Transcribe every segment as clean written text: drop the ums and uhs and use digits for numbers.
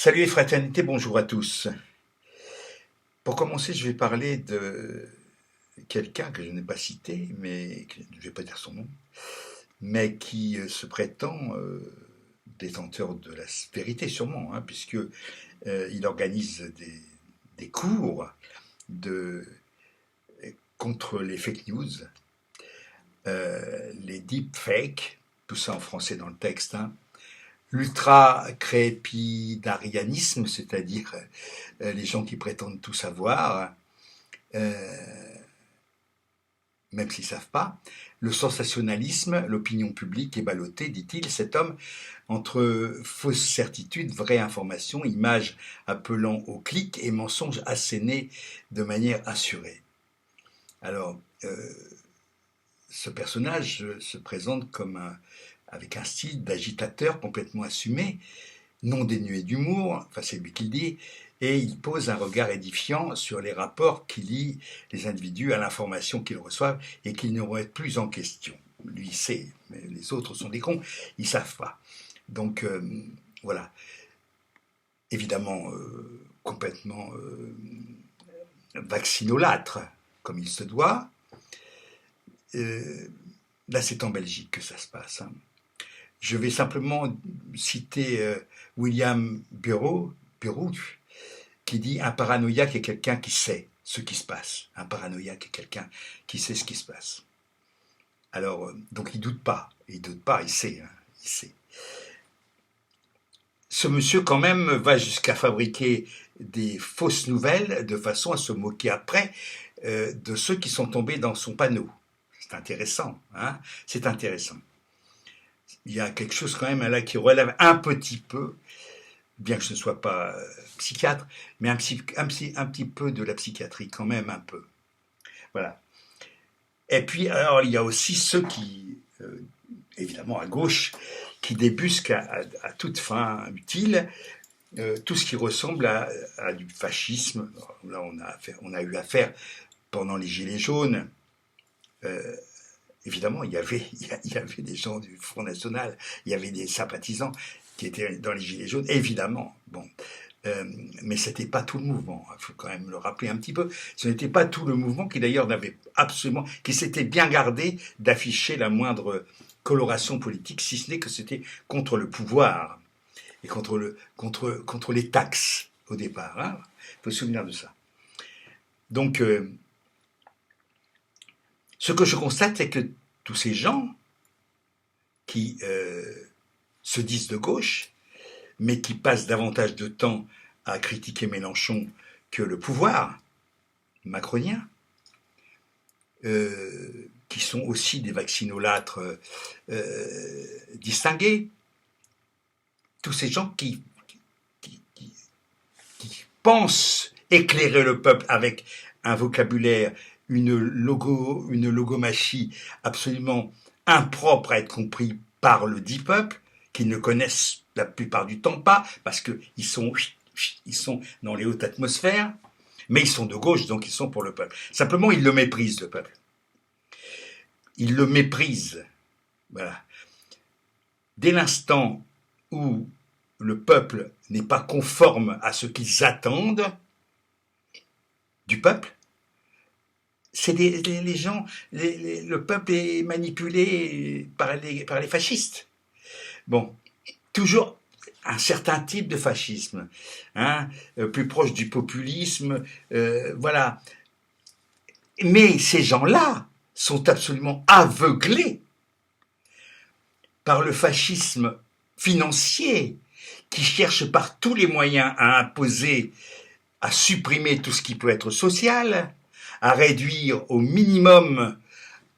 Salut et fraternité, bonjour à tous. Pour commencer, je vais parler de quelqu'un que je n'ai pas cité, mais je ne vais pas dire son nom, mais qui se prétend détenteur de la vérité sûrement, hein, puisque il organise des cours de, contre les fake news, les deepfakes, tout ça en français dans le texte, hein, l'ultra-crépidarianisme, c'est-à-dire les gens qui prétendent tout savoir, euh, même s'ils ne savent pas, le sensationnalisme, l'opinion publique est ballottée, dit-il, cet homme, entre fausses certitudes, vraies informations, images appelant au clic et mensonges assénés de manière assurée. Alors, ce personnage se présente comme avec un style d'agitateur complètement assumé, non dénué d'humour, enfin c'est lui qui le dit, et il pose un regard édifiant sur les rapports qui lient les individus à l'information qu'ils reçoivent et qu'ils ne remettent plus en question. Lui il sait, mais les autres sont des cons, ils ne savent pas. Donc voilà, évidemment complètement vaccinolâtre, comme il se doit. Là c'est en Belgique que ça se passe, hein. Je vais simplement citer William Burroughs, qui dit un paranoïaque est quelqu'un qui sait ce qui se passe. Un paranoïaque est quelqu'un qui sait ce qui se passe. Alors, donc il doute pas, il sait, hein, il sait. Ce monsieur quand même va jusqu'à fabriquer des fausses nouvelles de façon à se moquer après de ceux qui sont tombés dans son panneau. C'est intéressant, hein, c'est intéressant. Il y a quelque chose quand même là qui relève un petit peu, bien que je ne sois pas psychiatre, mais un petit peu de la psychiatrie quand même, un peu. Voilà. Et puis, alors, il y a aussi ceux qui, évidemment à gauche, qui débusquent à toute fin utile tout ce qui ressemble à du fascisme. Là, on a eu affaire pendant les Gilets jaunes. Évidemment, il y avait des gens du Front National, il y avait des sympathisants qui étaient dans les Gilets jaunes, évidemment. Bon, mais c'était pas tout le mouvement. Il faut quand même le rappeler un petit peu. Ce n'était pas tout le mouvement qui d'ailleurs n'avait absolument, qui s'était bien gardé d'afficher la moindre coloration politique, si ce n'est que c'était contre le pouvoir et contre les taxes au départ. Hein. Il faut se souvenir de ça. Donc ce que je constate, c'est que tous ces gens qui se disent de gauche, mais qui passent davantage de temps à critiquer Mélenchon que le pouvoir macronien, qui sont aussi des vaccinolâtres distingués, tous ces gens qui pensent éclairer le peuple avec un vocabulaire, une logomachie absolument impropre à être compris par le dit peuple, qu'ils ne connaissent la plupart du temps pas, parce qu'ils sont dans les hautes atmosphères, mais ils sont de gauche, donc ils sont pour le peuple. Simplement, ils le méprisent, le peuple. Ils le méprisent. Voilà. Dès l'instant où le peuple n'est pas conforme à ce qu'ils attendent du peuple, c'est les gens, le peuple est manipulé par les fascistes. Bon, toujours un certain type de fascisme, hein, plus proche du populisme, voilà. Mais ces gens-là sont absolument aveuglés par le fascisme financier qui cherche par tous les moyens à imposer, à supprimer tout ce qui peut être social, à réduire au minimum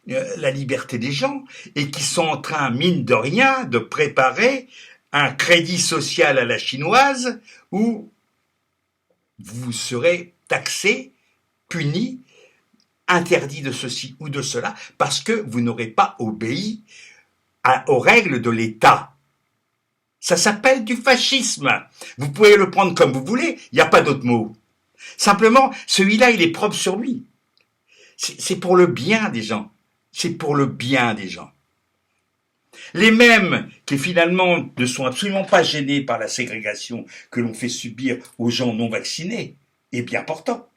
la liberté des gens, et qui sont en train, mine de rien, de préparer un crédit social à la chinoise où vous serez taxé, puni, interdit de ceci ou de cela, parce que vous n'aurez pas obéi aux règles de l'État. Ça s'appelle du fascisme. Vous pouvez le prendre comme vous voulez, il n'y a pas d'autre mot. Simplement, celui-là, il est propre sur lui. C'est pour le bien des gens. C'est pour le bien des gens. Les mêmes qui finalement ne sont absolument pas gênés par la ségrégation que l'on fait subir aux gens non vaccinés, et bien portants.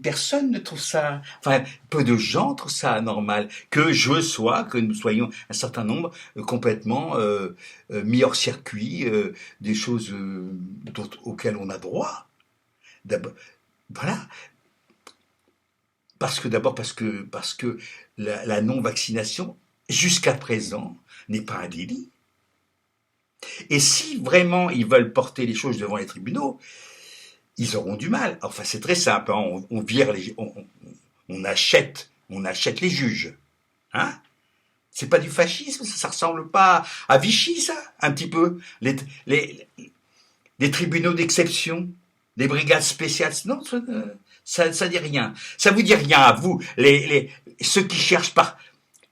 Personne ne trouve ça, enfin, peu de gens trouvent ça anormal que nous soyons un certain nombre complètement mis hors circuit, des choses auxquelles on a droit. Voilà, parce que la non-vaccination, jusqu'à présent, n'est pas un délit. Et si vraiment ils veulent porter les choses devant les tribunaux, ils auront du mal. Enfin, c'est très simple, hein. On vire on achète les juges. Hein? C'est pas du fascisme, ça ressemble pas à Vichy, ça, un petit peu. Les tribunaux d'exception, les brigades spéciales, non, ça dit rien. Ça vous dit rien à vous, ceux qui cherchent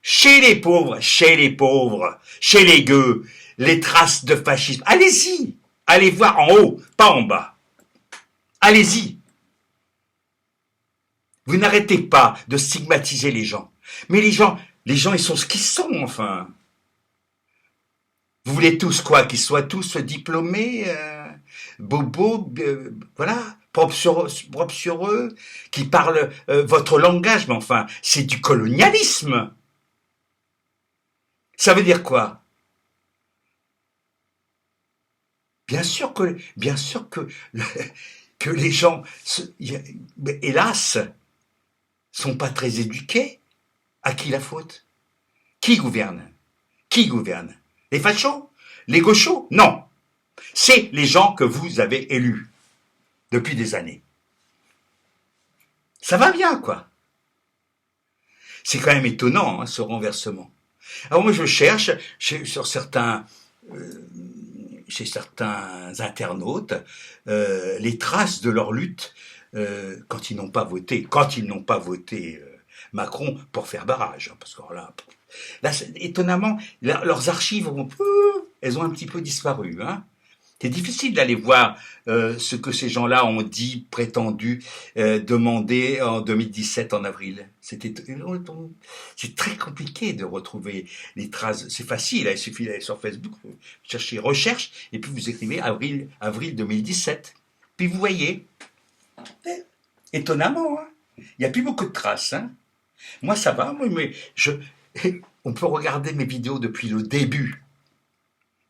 chez les pauvres, chez les gueux, les traces de fascisme. Allez-y, allez voir en haut, pas en bas. Allez-y. Vous n'arrêtez pas de stigmatiser les gens. Mais les gens, ils sont ce qu'ils sont, enfin. Vous voulez tous quoi? Qu'ils soient tous diplômés, bobos, voilà, propres sur eux, qui parlent votre langage, mais enfin, c'est du colonialisme. Ça veut dire quoi? Bien sûr que que les gens, hélas, sont pas très éduqués. À qui la faute? Qui gouverne? Qui gouverne? Les fachos? Les gauchos? Non. C'est les gens que vous avez élus depuis des années. Ça va bien, quoi. C'est quand même étonnant, hein, ce renversement. Alors moi, je cherche chez certains internautes les traces de leur lutte quand ils n'ont pas voté Macron pour faire barrage, hein, parce que là étonnamment, leurs archives elles ont un petit peu disparu, hein. C'est difficile d'aller voir ce que ces gens-là ont dit, prétendu, demandé en 2017 en avril. C'est très compliqué de retrouver les traces. C'est facile, il suffit d'aller sur Facebook, chercher recherche, et puis vous écrivez avril 2017. Puis vous voyez, étonnamment, hein, il n'y a plus beaucoup de traces. Hein. Moi, ça va, mais on peut regarder mes vidéos depuis le début.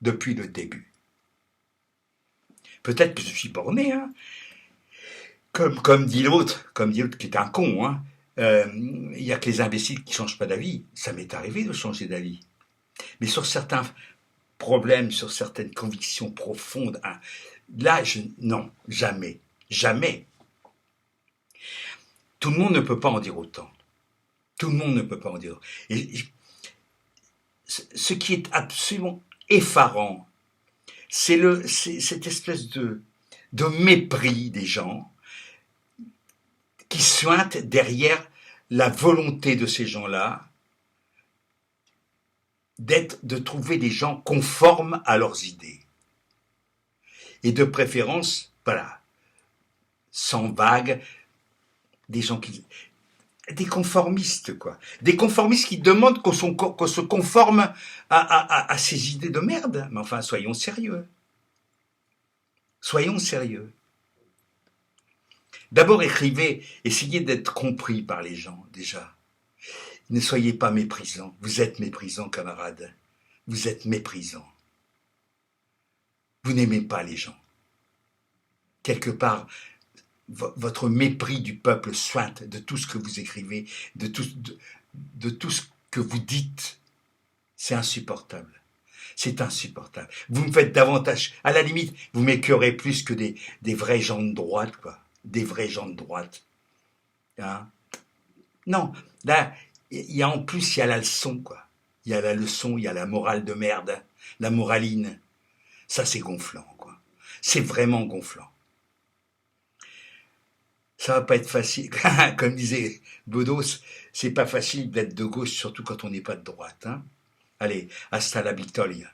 Depuis le début. Peut-être que je suis borné, hein. Comme dit l'autre qui est un con, hein. Il y a que les imbéciles qui changent pas d'avis. Ça m'est arrivé de changer d'avis. Mais sur certains problèmes, sur certaines convictions profondes, hein, là, non, jamais. Jamais. Tout le monde ne peut pas en dire autant. Tout le monde ne peut pas en dire autant. Et ce qui est absolument effarant, c'est cette espèce de mépris des gens qui suintent derrière la volonté de ces gens-là de trouver des gens conformes à leurs idées. Et de préférence, voilà, sans vague, des conformistes, quoi. Des conformistes qui demandent qu'on se conforme à ces idées de merde. Mais enfin, soyons sérieux. Soyons sérieux. D'abord, essayez d'être compris par les gens, déjà. Ne soyez pas méprisants. Vous êtes méprisants, camarades. Vous êtes méprisants. Vous n'aimez pas les gens. Quelque part, votre mépris du peuple sointe de tout ce que vous écrivez, de tout ce que vous dites. C'est insupportable. C'est insupportable. Vous me faites davantage, à la limite, vous m'écœurez plus que des vrais gens de droite, quoi. Des vrais gens de droite. Hein? Non, là, en plus, il y a la leçon, quoi. Il y a la leçon, il y a la morale de merde, la moraline. Ça, c'est gonflant, quoi. C'est vraiment gonflant. Ça va pas être facile. Comme disait Bedos, c'est pas facile d'être de gauche, surtout quand on n'est pas de droite. Hein. Allez, hasta la victoria.